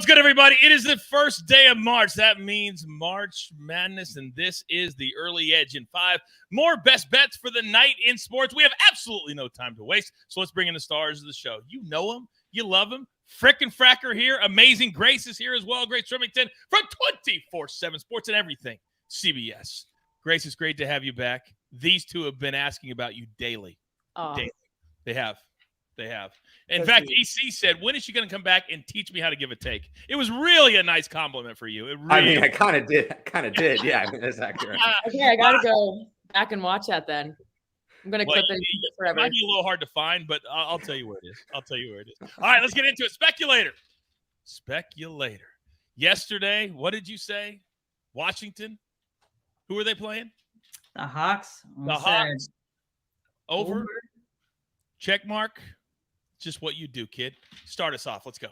What's good, everybody? It is the first day of March. That means March Madness, and this is the Early Edge in 5. More best bets for the night in sports. We have absolutely no time to waste, so let's bring in the stars of the show. You know them. You love them. Frickin' Fracker here. Amazing Grace is here as well. Grace Remington from 24/7 Sports and everything CBS. Grace, it's great to have you back. These two have been asking about you daily. Daily. They have. In fact, EC said, when is she going to come back and teach me how to give a take? It was really a nice compliment for you. I kind of did. Yeah, that's accurate. Okay, I got to go back and watch that then. I'm going to clip it forever. It might be a little hard to find, but I'll tell you where it is. All right, let's get into it. Speculator. Yesterday, what did you say? Washington? Who are they playing? The Hawks. The Hawks. Over. Check mark. Just what you do, kid. Start us off. Let's go.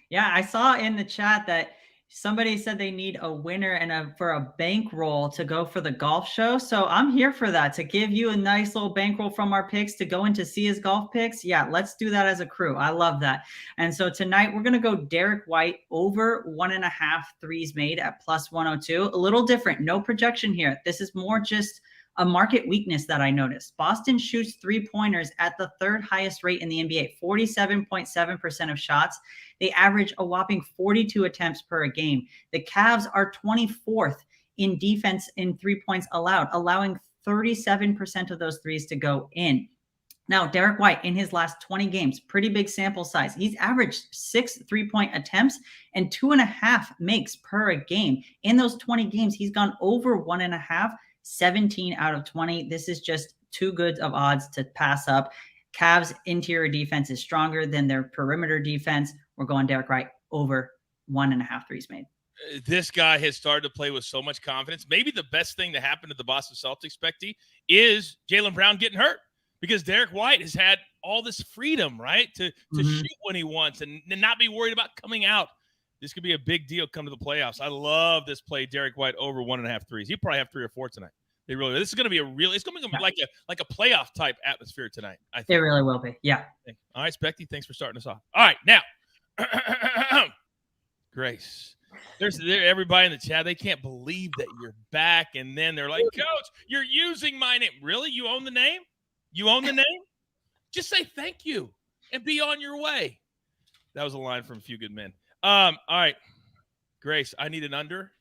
Yeah, I saw in the chat that somebody said they need a winner and for a bankroll to go for the golf show. So I'm here for that, to give you a nice little bankroll from our picks to go into Sia's golf picks. Yeah, let's do that as a crew. I love that. And so tonight we're going to go Derek White over 1.5 threes made at plus 102. A little different. No projection here. This is more just a market weakness that I noticed. Boston shoots 3-pointers at the third highest rate in the NBA, 47.7% of shots. They average a whopping 42 attempts per game. The Cavs are 24th in defense in 3 points allowed, allowing 37% of those threes to go in. Now, Derek White, in his last 20 games, pretty big sample size. He's averaged 6 3-point attempts and 2.5 makes per game. In those 20 games, he's gone over 1.5, 17 out of 20. This is just too good of odds to pass up. Cavs interior defense is stronger than their perimeter defense. We're going Derek White over 1.5 threes made. This guy has started to play with so much confidence. Maybe the best thing that happened to the Boston Celtics, Specty, is Jaylen Brown getting hurt, because Derek White has had all this freedom, right, to shoot when he wants and not be worried about coming out. This could be a big deal come to the playoffs. I love this play, Derek White over 1.5 threes. He'll probably have 3 or 4 tonight. This is going to be it's going to be like a playoff type atmosphere tonight, I think. It really will be. Yeah. All right, Specty, thanks for starting us off. All right, now, Grace, there's everybody in the chat. They can't believe that you're back, and then they're like, Coach, you're using my name. Really? You own the name? Just say thank you and be on your way. That was a line from A Few Good Men. All right, Grace, I need an under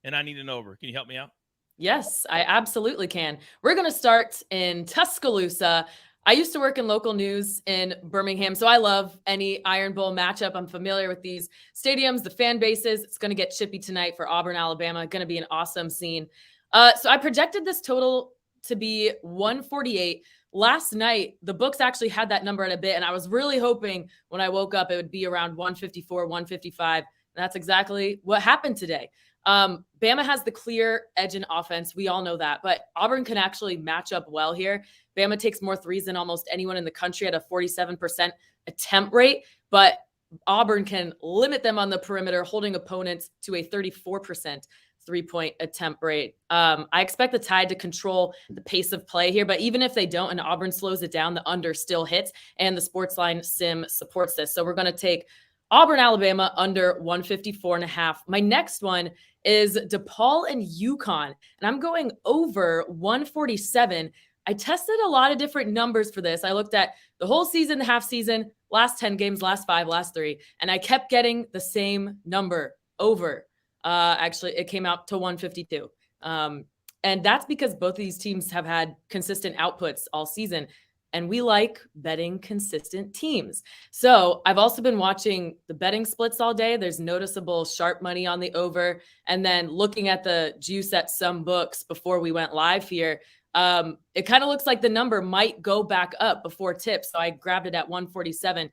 and I need an over. Can you help me out? Yes, I absolutely can. We're going to start in Tuscaloosa. I used to work in local news in Birmingham, so I love any Iron Bowl matchup. I'm familiar with these stadiums, the fan bases. It's going to get chippy tonight for Auburn, Alabama. Going to be an awesome scene. So I projected this total to be 148. Last night, the books actually had that number at a bit, and I was really hoping when I woke up it would be around 154, 155. And that's exactly what happened today. Bama has the clear edge in offense. We all know that, but Auburn can actually match up well here. Bama takes more threes than almost anyone in the country at a 47% attempt rate, but Auburn can limit them on the perimeter, holding opponents to a 34% 3-point attempt rate. I expect the Tide to control the pace of play here, but even if they don't and Auburn slows it down, the under still hits, and the SportsLine sim supports this. So we're going to take Auburn, Alabama under 154.5. My next one is DePaul and UConn, and I'm going over 147. I tested a lot of different numbers for this. I looked at the whole season, the half season, last 10 games, last 5, last 3, and I kept getting the same number over. Actually, it came out to 152. And that's because both of these teams have had consistent outputs all season. And we like betting consistent teams. So I've also been watching the betting splits all day. There's noticeable sharp money on the over. And then looking at the juice at some books before we went live here, it kind of looks like the number might go back up before tip. So I grabbed it at 147.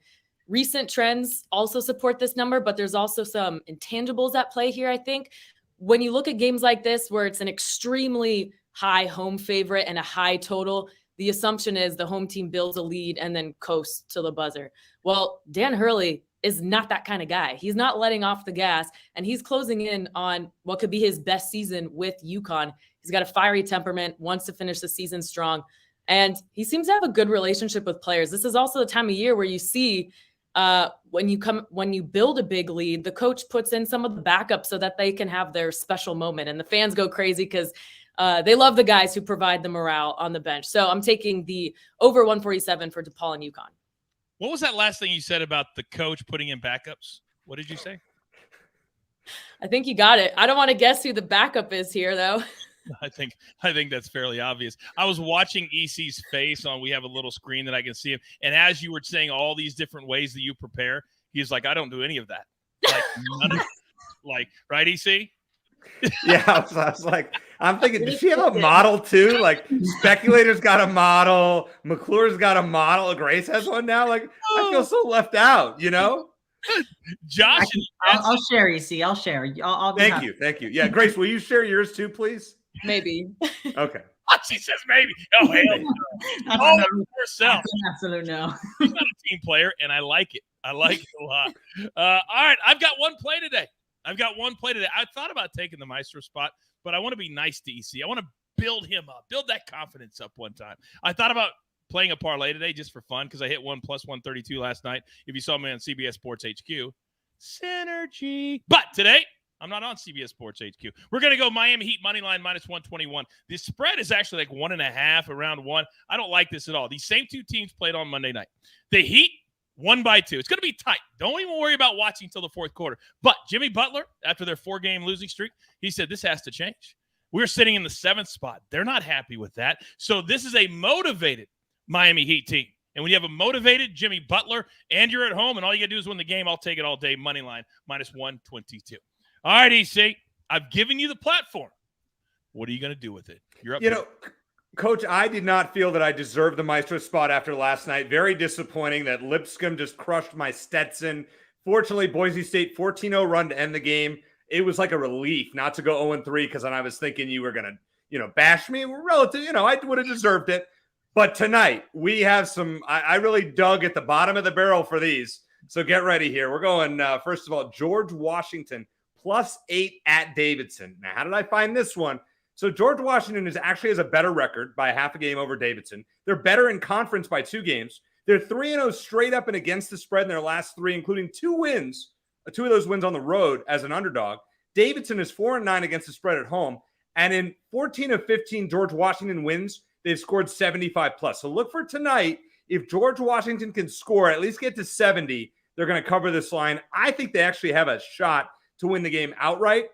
Recent trends also support this number, but there's also some intangibles at play here, I think. When you look at games like this, where it's an extremely high home favorite and a high total, the assumption is the home team builds a lead and then coasts to the buzzer. Well, Dan Hurley is not that kind of guy. He's not letting off the gas, and he's closing in on what could be his best season with UConn. He's got a fiery temperament, wants to finish the season strong, and he seems to have a good relationship with players. This is also the time of year where you see when you build a big lead, the coach puts in some of the backups so that they can have their special moment, and the fans go crazy because they love the guys who provide the morale on the bench. So I'm taking the over 147 for DePaul and UConn. What was that last thing you said about the coach putting in backups? What did you say? I think you got it. I don't want to guess who the backup is here, though. I think that's fairly obvious. I was watching EC's face we have a little screen that I can see him. And as you were saying all these different ways that you prepare, he's like, I don't do any of that. Like, none of, like, right, EC? Yeah, I was like, I'm thinking, does she have a model too? Like, Speculator's got a model, McClure's got a model, Grace has one now. Like, I feel so left out, you know? Josh, I'll share. EC, I'll share. I'll Thank you. Yeah, Grace, will you share yours too, please? Maybe. Okay. She says maybe. Oh, hell no. All herself. Absolute no. She's not a team player, and I like it. I like it a lot. All right, I've got one play today. I thought about taking the Maestro spot, but I want to be nice to EC. I want to build him up, build that confidence up one time. I thought about playing a parlay today just for fun because I hit 1 plus 132 last night. If you saw me on CBS Sports HQ, synergy. But today, I'm not on CBS Sports HQ. We're going to go Miami Heat money line minus 121. The spread is actually like 1.5 around 1. I don't like this at all. These same two teams played on Monday night. The Heat won by 2. It's going to be tight. Don't even worry about watching until the fourth quarter. But Jimmy Butler, after their 4-game losing streak, he said this has to change. We're sitting in the 7th spot. They're not happy with that. So this is a motivated Miami Heat team. And when you have a motivated Jimmy Butler and you're at home and all you got to do is win the game, I'll take it all day. Money line minus 122. All right, EC, I've given you the platform. What are you going to do with it? You're up. Coach, I did not feel that I deserved the Maestro spot after last night. Very disappointing that Lipscomb just crushed my Stetson. Fortunately, Boise State 14-0 run to end the game. It was like a relief not to go 0-3 because then I was thinking you were going to, bash me. Relative, I would have deserved it. But tonight, we have some – I really dug at the bottom of the barrel for these. So get ready here. We're going, first of all, George Washington +8 at Davidson. Now, how did I find this one? So George Washington has a better record by half a game over Davidson. They're better in conference by 2 games. They're 3-0 straight up and against the spread in their last 3, including 2 wins, 2 of those wins on the road as an underdog. Davidson is 4-9 against the spread at home. And in 14 of 15 George Washington wins, they've scored 75 plus. So look for tonight. If George Washington can score, at least get to 70, they're going to cover this line. I think they actually have a shot to win the game outright.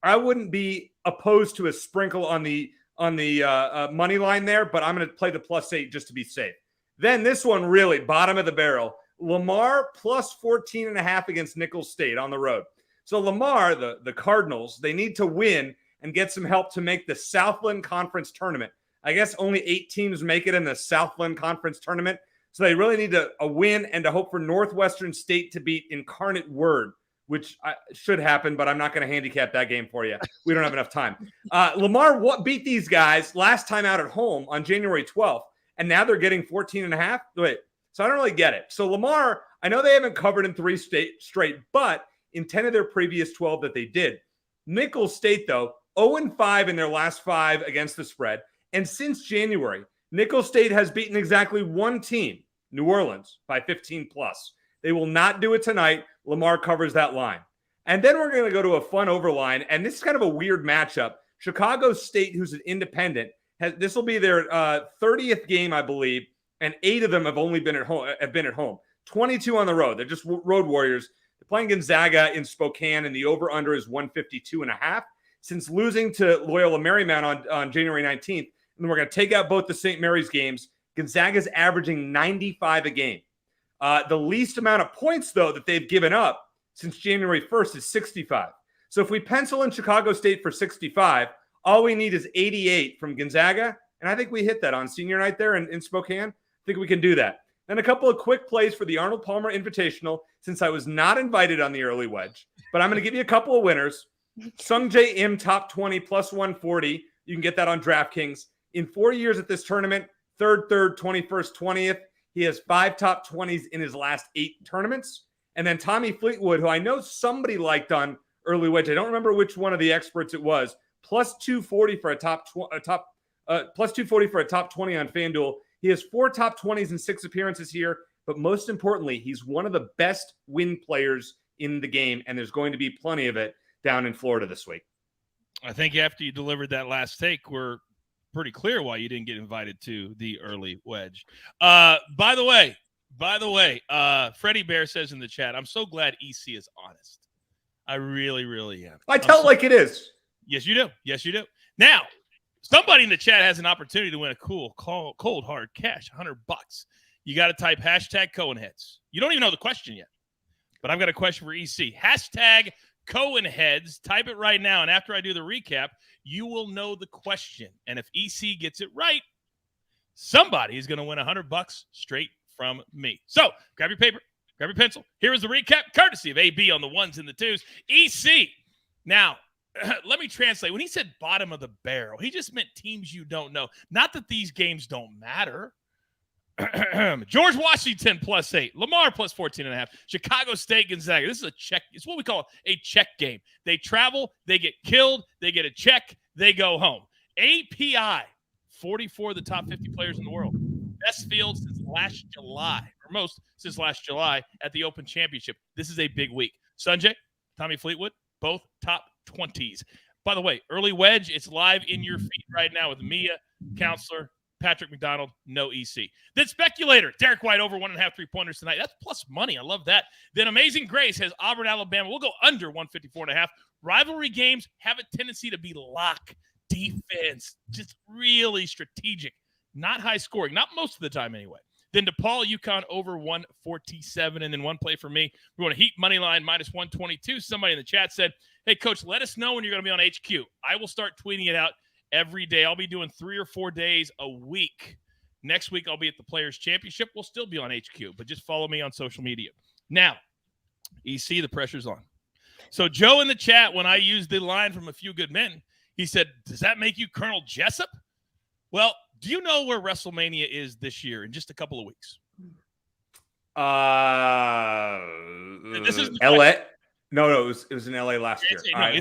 I wouldn't be opposed to a sprinkle on the money line there, but I'm going to play the +8 just to be safe. Then this one really bottom of the barrel. Lamar +14.5 against Nicholls State on the road. So Lamar, the Cardinals, they need to win and get some help to make the Southland Conference tournament. I guess only 8 teams make it in the Southland Conference tournament. So they really need a win and to hope for Northwestern State to beat Incarnate Word, which should happen, but I'm not going to handicap that game for you. We don't have enough time. Lamar beat these guys last time out at home on January 12th, and now they're getting 14.5. Wait, so I don't really get it. So Lamar, I know they haven't covered in 3 straight, but in 10 of their previous 12 that they did. Nicholls State, though, 0-5 in their last 5 against the spread. And since January, Nicholls State has beaten exactly 1 team, New Orleans, by 15 plus. They will not do it tonight. Lamar covers that line. And then we're going to go to a fun overline, and this is kind of a weird matchup. Chicago State, who's an independent, this will be their 30th game, I believe, and 8 of them have been at home. 22 on the road. They're just road warriors. They're playing Gonzaga in Spokane, and the over-under is 152.5. Since losing to Loyola Marymount on January 19th, and then we're going to take out both the St. Mary's games, Gonzaga's averaging 95 a game. The least amount of points, though, that they've given up since January 1st is 65. So if we pencil in Chicago State for 65, all we need is 88 from Gonzaga. And I think we hit that on senior night there in Spokane. I think we can do that. And a couple of quick plays for the Arnold Palmer Invitational, since I was not invited on the early wedge. But I'm going to give you a couple of winners. Sung J M top 20 +140. You can get that on DraftKings. In 4 years at this tournament, 3rd, 21st, 20th. He has 5 top 20s in his last 8 tournaments. And then Tommy Fleetwood, who I know somebody liked on early wedge. I don't remember which one of the experts it was. +240 for a top 20 on FanDuel. He has 4 top 20s in 6 appearances here, but most importantly, he's one of the best win players in the game, and there's going to be plenty of it down in Florida this week. I think after you delivered that last take, we're pretty clear why you didn't get invited to the early wedge. By the way, Freddie Bear says in the chat, I'm so glad EC is honest. I really, really am. I tell it like it is. Yes, you do. Yes, you do. Now, somebody in the chat has an opportunity to win a cool, cold, hard cash, $100. You got to type hashtag Cohenheads. You don't even know the question yet, but I've got a question for EC. Hashtag Cohenheads. Type it right now, and after I do the recap, you will know the question. And if EC gets it right, somebody is going to win $100 straight from me. So grab your paper, grab your pencil. Here is the recap, courtesy of AB on the ones and the twos. EC. Now, let me translate. When he said bottom of the barrel, he just meant teams you don't know. Not that these games don't matter. George Washington +8, Lamar +14.5, Chicago State Gonzaga. This is a check. It's what we call a check game. They travel, they get killed, they get a check, they go home. API, 44 of the top 50 players in the world. Best field since last July, or most since last July at the Open Championship. This is a big week. Sanjay, Tommy Fleetwood, both top 20s. By the way, early wedge, it's live in your feed right now with Mia, Counselor, Patrick McDonald, no EC. Then Speculator, Derek White over 1.5 3-pointers tonight. That's plus money. I love that. Then Amazing Grace has Auburn, Alabama. We'll go under 154.5. Rivalry games have a tendency to be lock defense, just really strategic, not high scoring, not most of the time anyway. Then DePaul, UConn over 147. And then one play for me. We want to Heat money line -122. Somebody in the chat said, hey, Coach, let us know when you're going to be on HQ. I will start tweeting it out every day. I'll be doing 3 or 4 days a week. Next week, I'll be at the Players Championship. We'll still be on HQ, but just follow me on social media. Now, EC, the pressure's on. So Joe in the chat, when I used the line from A Few Good Men, he said, does that make you Colonel Jessup? Well, do you know where WrestleMania is this year in just a couple of weeks? This is LA. No, it was in LA last year. It's LA.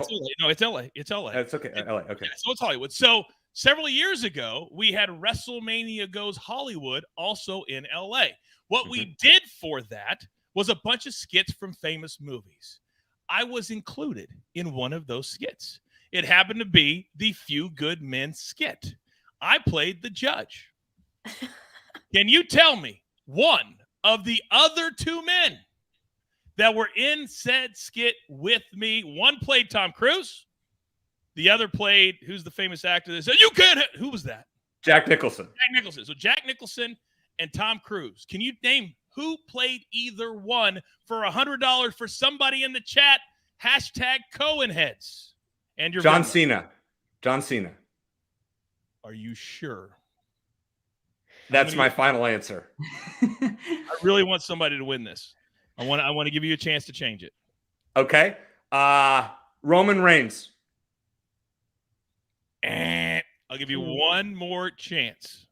No, it's LA. It's LA. It's okay. LA. Okay. Yeah, so it's Hollywood. So several years ago, we had WrestleMania Goes Hollywood also in LA. What we did for that was a bunch of skits from famous movies. I was included in one of those skits. It happened to be the Few Good Men skit. I played the judge. Can you tell me one of the other 2 men that were in said skit with me? One played Tom Cruise. The other played, who's the famous actor that said, you could, who was that? Jack Nicholson. Jack Nicholson. So Jack Nicholson and Tom Cruise. Can you name who played either one for $100 for somebody in the chat? Hashtag Cohenheads. And your John Cena. John Cena. Are you sure? That's my final answer. I really want somebody to win this. I want to give you a chance to change it. Okay. Roman Reigns. And I'll give you one more chance.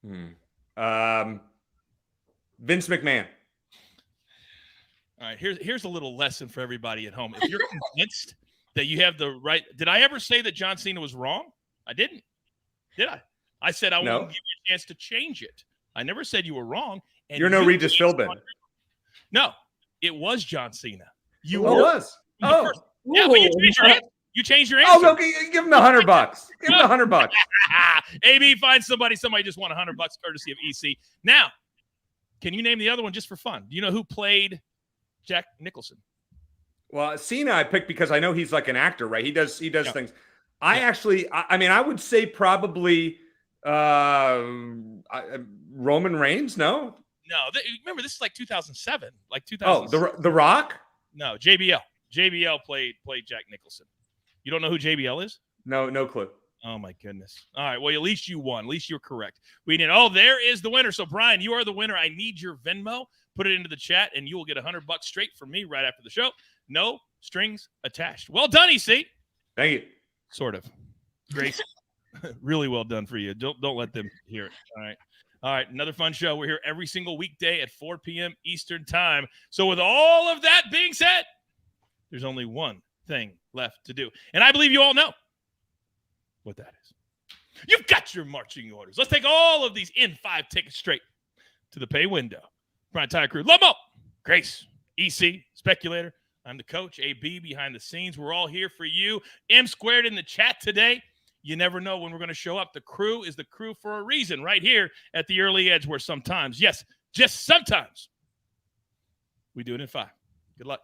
Vince McMahon. All right, here's a little lesson for everybody at home. If you're convinced that you have the right, did I ever say that John Cena was wrong? I didn't. Did I? I said I won't give you a chance to change it. I never said you were wrong. And you're no Regis Philbin. No, it was John Cena. You was. Oh, yeah, but you changed your answer. You changed your answer. Oh, no, give him the $100. Give him the $100. AB, find somebody just won $100 courtesy of EC. Now, can you name the other one just for fun? Do you know who played Jack Nicholson? Well, Cena I picked because I know he's like an actor, right? He does things. I would say probably Roman Reigns. No. Remember, this is like 2007, like 2000. Oh, the Rock? No, JBL. JBL played Jack Nicholson. You don't know who JBL is? No clue. Oh my goodness. All right. Well, at least you won. At least you're correct. There is the winner. So Brian, you are the winner. I need your Venmo. Put it into the chat, and you will get $100 straight from me right after the show. No strings attached. Well done, EC. Thank you. Sort of. Grace, really well done for you. Don't let them hear it. All right. Another fun show. We're here every single weekday at 4 p.m. Eastern time. So with all of that being said, there's only one thing left to do. And I believe you all know what that is. You've got your marching orders. Let's take all of these in 5 tickets straight to the pay window. My entire crew, Lomo, Grace, EC, Speculator. I'm the coach, AB behind the scenes. We're all here for you. M squared in the chat today. You never know when we're going to show up. The crew is the crew for a reason right here at the early edge where sometimes, yes, just sometimes, we do it in 5. Good luck.